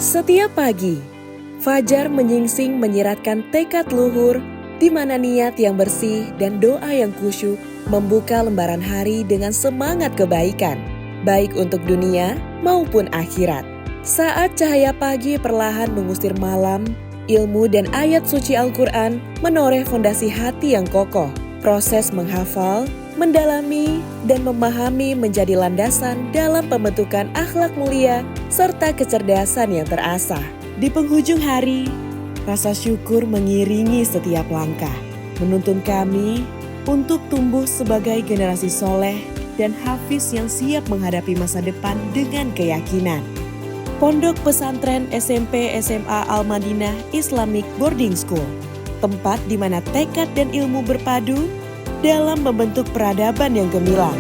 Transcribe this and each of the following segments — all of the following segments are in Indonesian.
Setiap pagi, fajar menyingsing menyiratkan tekad luhur, di mana niat yang bersih dan doa yang khusyuk membuka lembaran hari dengan semangat kebaikan, baik untuk dunia maupun akhirat. Saat cahaya pagi perlahan mengusir malam, ilmu dan ayat suci Al-Quran menoreh fondasi hati yang kokoh. Proses menghafal, mendalami, dan memahami menjadi landasan dalam pembentukan akhlak mulia serta kecerdasan yang terasah. Di penghujung hari, rasa syukur mengiringi setiap langkah, menuntun kami untuk tumbuh sebagai generasi soleh dan hafiz yang siap menghadapi masa depan dengan keyakinan. Pondok Pesantren SMP SMA Al-Madinah Islamic Boarding School, tempat di mana tekad dan ilmu berpadu dalam membentuk peradaban yang gemilang.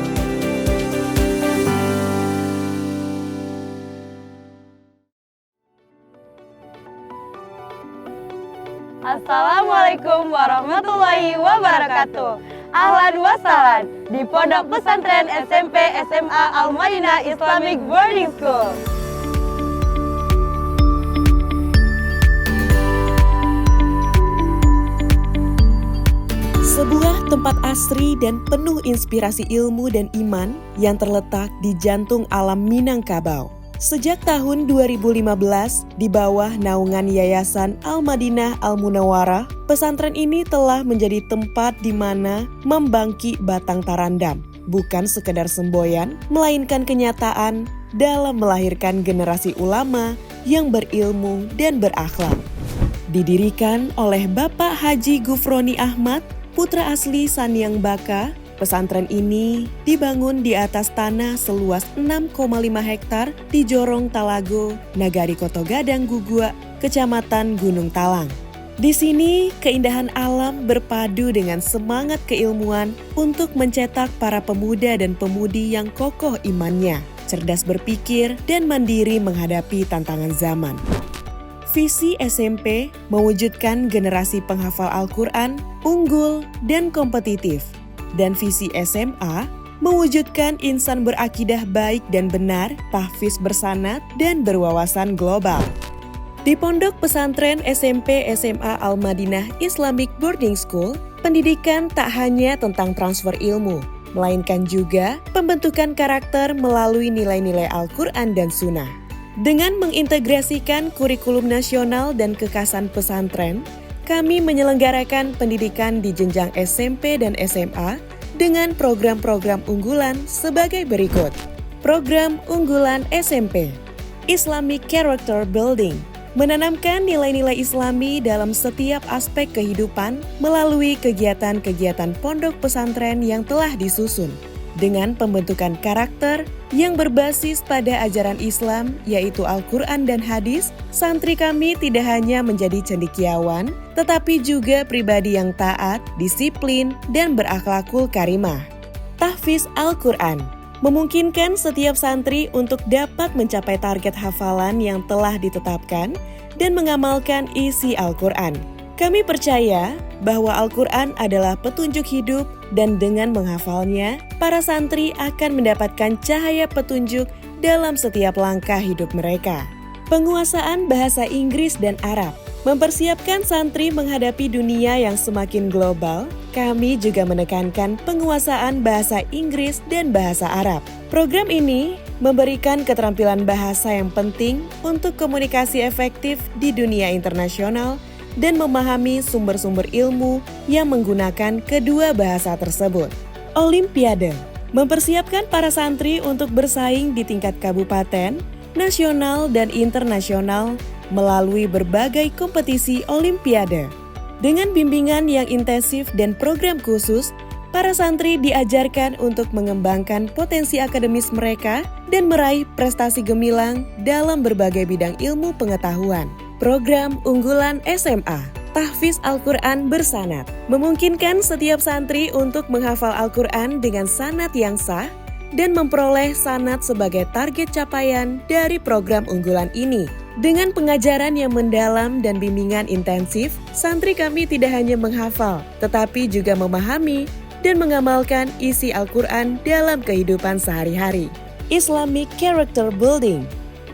Assalamualaikum warahmatullahi wabarakatuh. Ahlan wa sahlan di Pondok Pesantren SMP SMA Al-Madinah Islamic Boarding School. Sebuah tempat asri dan penuh inspirasi ilmu dan iman yang terletak di jantung alam Minangkabau. Sejak tahun 2015, di bawah naungan Yayasan Al-Madinah Al-Munawwarah, pesantren ini telah menjadi tempat di mana membangkit batang tarandam, bukan sekedar semboyan, melainkan kenyataan dalam melahirkan generasi ulama yang berilmu dan berakhlak. Didirikan oleh Bapak Haji Gufroni Ahmad, putra asli Sanyang Baka, pesantren ini dibangun di atas tanah seluas 6,5 hektar di Jorong Talago, Nagari Koto Gadang Gugua, Kecamatan Gunung Talang. Di sini, keindahan alam berpadu dengan semangat keilmuan untuk mencetak para pemuda dan pemudi yang kokoh imannya, cerdas berpikir, dan mandiri menghadapi tantangan zaman. Visi SMP mewujudkan generasi penghafal Al-Quran, unggul, dan kompetitif. Dan visi SMA mewujudkan insan berakidah baik dan benar, tahfiz bersanad, dan berwawasan global. Di Pondok Pesantren SMP SMA Al-Madinah Islamic Boarding School, pendidikan tak hanya tentang transfer ilmu, melainkan juga pembentukan karakter melalui nilai-nilai Al-Quran dan Sunnah. Dengan mengintegrasikan kurikulum nasional dan kekasan pesantren, kami menyelenggarakan pendidikan di jenjang SMP dan SMA dengan program-program unggulan sebagai berikut. Program unggulan SMP, Islamic Character Building, menanamkan nilai-nilai Islami dalam setiap aspek kehidupan melalui kegiatan-kegiatan pondok pesantren yang telah disusun. Dengan pembentukan karakter yang berbasis pada ajaran Islam, yaitu Al-Quran dan Hadis, santri kami tidak hanya menjadi cendekiawan, tetapi juga pribadi yang taat, disiplin, dan berakhlakul karimah. Tahfiz Al-Quran memungkinkan setiap santri untuk dapat mencapai target hafalan yang telah ditetapkan dan mengamalkan isi Al-Quran. Kami percaya bahwa Al-Quran adalah petunjuk hidup dan dengan menghafalnya, para santri akan mendapatkan cahaya petunjuk dalam setiap langkah hidup mereka. Penguasaan bahasa Inggris dan Arab mempersiapkan santri menghadapi dunia yang semakin global. Kami juga menekankan penguasaan bahasa Inggris dan bahasa Arab. Program ini memberikan keterampilan bahasa yang penting untuk komunikasi efektif di dunia internasional dan memahami sumber-sumber ilmu yang menggunakan kedua bahasa tersebut. Olimpiade mempersiapkan para santri untuk bersaing di tingkat kabupaten, nasional, dan internasional melalui berbagai kompetisi olimpiade. Dengan bimbingan yang intensif dan program khusus, para santri diajarkan untuk mengembangkan potensi akademis mereka dan meraih prestasi gemilang dalam berbagai bidang ilmu pengetahuan. Program unggulan SMA, Tahfiz Al-Quran bersanad, memungkinkan setiap santri untuk menghafal Al-Quran dengan sanad yang sah dan memperoleh sanad sebagai target capaian dari program unggulan ini. Dengan pengajaran yang mendalam dan bimbingan intensif, santri kami tidak hanya menghafal, tetapi juga memahami dan mengamalkan isi Al-Quran dalam kehidupan sehari-hari. Islamic Character Building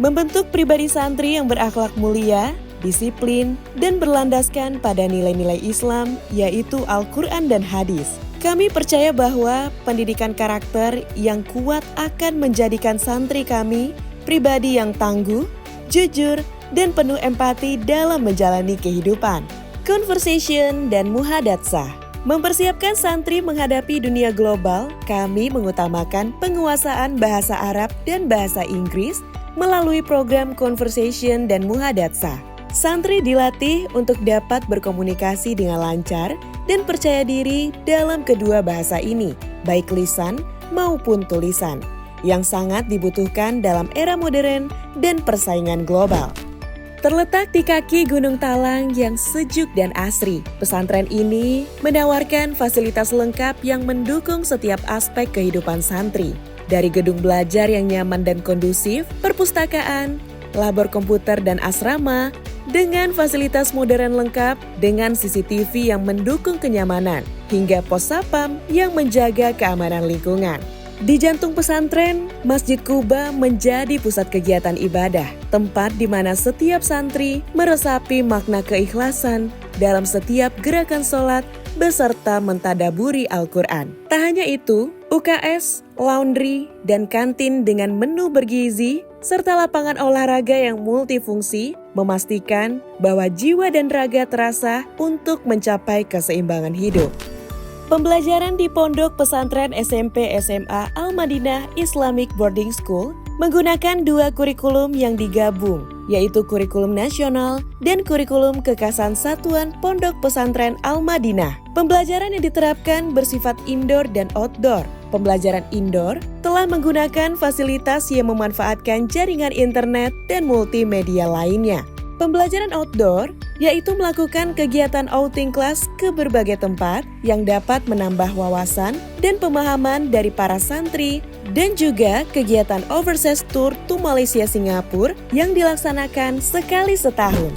membentuk pribadi santri yang berakhlak mulia, disiplin, dan berlandaskan pada nilai-nilai Islam, yaitu Al-Quran dan hadis. Kami percaya bahwa pendidikan karakter yang kuat akan menjadikan santri kami pribadi yang tangguh, jujur, dan penuh empati dalam menjalani kehidupan. Conversation dan Muhadatsah. Mempersiapkan santri menghadapi dunia global, kami mengutamakan penguasaan bahasa Arab dan bahasa Inggris melalui program Conversation dan Muhadatsah. Santri dilatih untuk dapat berkomunikasi dengan lancar dan percaya diri dalam kedua bahasa ini, baik lisan maupun tulisan, yang sangat dibutuhkan dalam era modern dan persaingan global. Terletak di kaki Gunung Talang yang sejuk dan asri, pesantren ini menawarkan fasilitas lengkap yang mendukung setiap aspek kehidupan santri. Dari gedung belajar yang nyaman dan kondusif, perpustakaan, labor komputer dan asrama, dengan fasilitas modern lengkap dengan CCTV yang mendukung kenyamanan, hingga pos sapam yang menjaga keamanan lingkungan. Di jantung pesantren, Masjid Quba menjadi pusat kegiatan ibadah, tempat di mana setiap santri meresapi makna keikhlasan dalam setiap gerakan sholat beserta mentadaburi Al-Quran. Tak hanya itu, UKS, laundry, dan kantin dengan menu bergizi, serta lapangan olahraga yang multifungsi memastikan bahwa jiwa dan raga terasa untuk mencapai keseimbangan hidup. Pembelajaran di Pondok Pesantren SMP SMA Al-Madinah Islamic Boarding School menggunakan dua kurikulum yang digabung, yaitu kurikulum nasional dan kurikulum kekasan satuan Pondok Pesantren Al-Madinah. Pembelajaran yang diterapkan bersifat indoor dan outdoor. Pembelajaran indoor telah menggunakan fasilitas yang memanfaatkan jaringan internet dan multimedia lainnya. Pembelajaran outdoor yaitu melakukan kegiatan outing class ke berbagai tempat yang dapat menambah wawasan dan pemahaman dari para santri, dan juga kegiatan overseas tour to Malaysia Singapura yang dilaksanakan sekali setahun.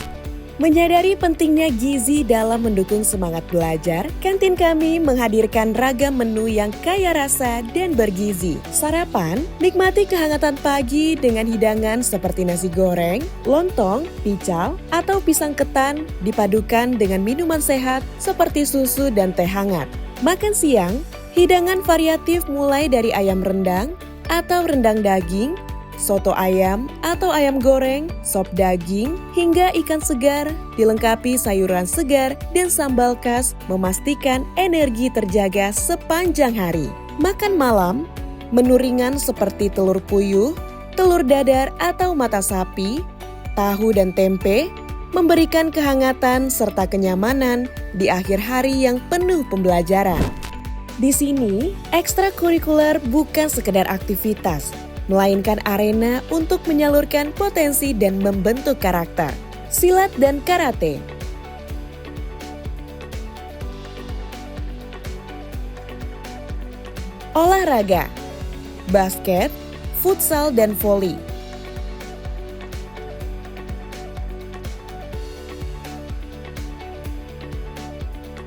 Menyadari pentingnya gizi dalam mendukung semangat belajar, kantin kami menghadirkan ragam menu yang kaya rasa dan bergizi. Sarapan, nikmati kehangatan pagi dengan hidangan seperti nasi goreng, lontong, pical, atau pisang ketan dipadukan dengan minuman sehat seperti susu dan teh hangat. Makan siang, hidangan variatif mulai dari ayam rendang atau rendang daging, soto ayam atau ayam goreng, sop daging, hingga ikan segar, dilengkapi sayuran segar dan sambal khas memastikan energi terjaga sepanjang hari. Makan malam, menu ringan seperti telur puyuh, telur dadar atau mata sapi, tahu dan tempe, memberikan kehangatan serta kenyamanan di akhir hari yang penuh pembelajaran. Di sini, ekstrakurikuler bukan sekedar aktivitas, melainkan arena untuk menyalurkan potensi dan membentuk karakter. Silat dan karate. Olahraga, basket, futsal dan voli.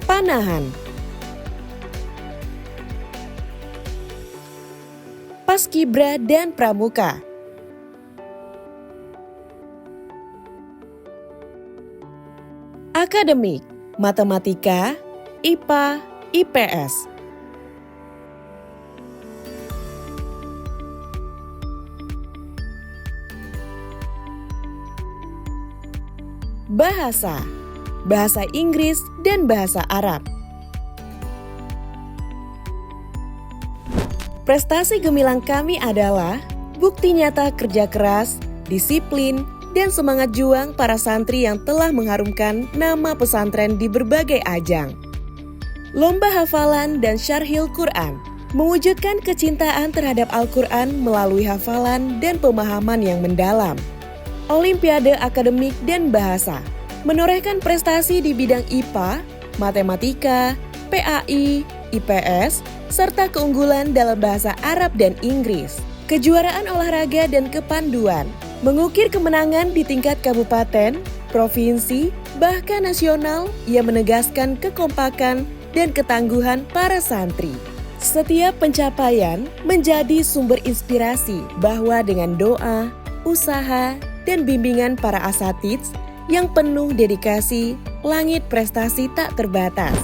Panahan, paskibra dan pramuka. Akademik, matematika, IPA, IPS. Bahasa, bahasa Inggris dan bahasa Arab. Prestasi gemilang kami adalah bukti nyata kerja keras, disiplin, dan semangat juang para santri yang telah mengharumkan nama pesantren di berbagai ajang. Lomba hafalan dan syarhil Quran, mewujudkan kecintaan terhadap Al-Quran melalui hafalan dan pemahaman yang mendalam. Olimpiade akademik dan bahasa, menorehkan prestasi di bidang IPA, matematika, PAI, IPS, serta keunggulan dalam bahasa Arab dan Inggris. Kejuaraan olahraga dan kepanduan, mengukir kemenangan di tingkat kabupaten, provinsi, bahkan nasional yang menegaskan kekompakan dan ketangguhan para santri. Setiap pencapaian menjadi sumber inspirasi bahwa dengan doa, usaha, dan bimbingan para asatids yang penuh dedikasi, langit prestasi tak terbatas.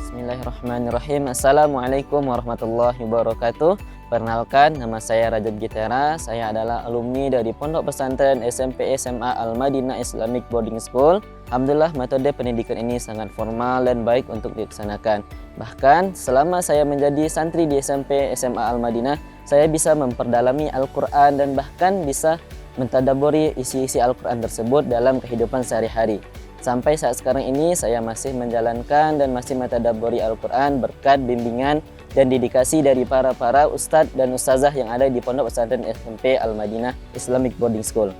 Bismillahirrahmanirrahim. Assalamualaikum warahmatullahi wabarakatuh. Perkenalkan, nama saya Rajab Gitera. Saya adalah alumni dari Pondok Pesantren SMP SMA Al-Madinah Islamic Boarding School. Alhamdulillah, metode pendidikan ini sangat formal dan baik untuk dilaksanakan. Bahkan selama saya menjadi santri di SMP SMA Al-Madinah, saya bisa memperdalami Al-Quran dan bahkan bisa mentadaburi isi-isi Al-Quran tersebut dalam kehidupan sehari-hari. Sampai saat sekarang ini saya masih menjalankan dan masih mentadaburi Al-Quran berkat bimbingan dan dedikasi dari para ustadz dan ustazah yang ada di Pondok Pesantren SMP Al-Madinah Islamic Boarding School.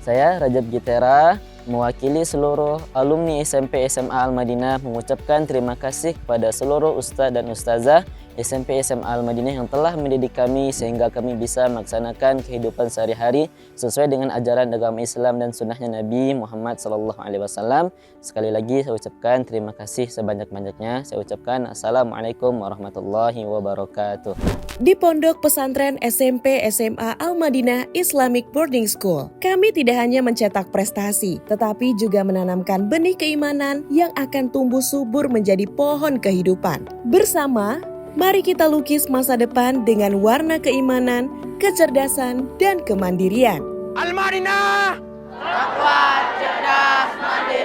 Saya Rajab Gitera mewakili seluruh alumni SMP SMA Al-Madinah mengucapkan terima kasih kepada seluruh ustadz dan ustazah SMP SMA Al-Madinah yang telah mendidik kami sehingga kami bisa melaksanakan kehidupan sehari-hari sesuai dengan ajaran agama Islam dan sunnahnya Nabi Muhammad SAW. Sekali lagi saya ucapkan terima kasih sebanyak-banyaknya. Saya ucapkan Assalamualaikum warahmatullahi wabarakatuh. Di Pondok Pesantren SMP SMA Al-Madinah Islamic Boarding School, kami tidak hanya mencetak prestasi, tetapi juga menanamkan benih keimanan yang akan tumbuh subur menjadi pohon kehidupan. Bersama, mari kita lukis masa depan dengan warna keimanan, kecerdasan, dan kemandirian. Al-Madinah! Kuat, cerdas, mandiri.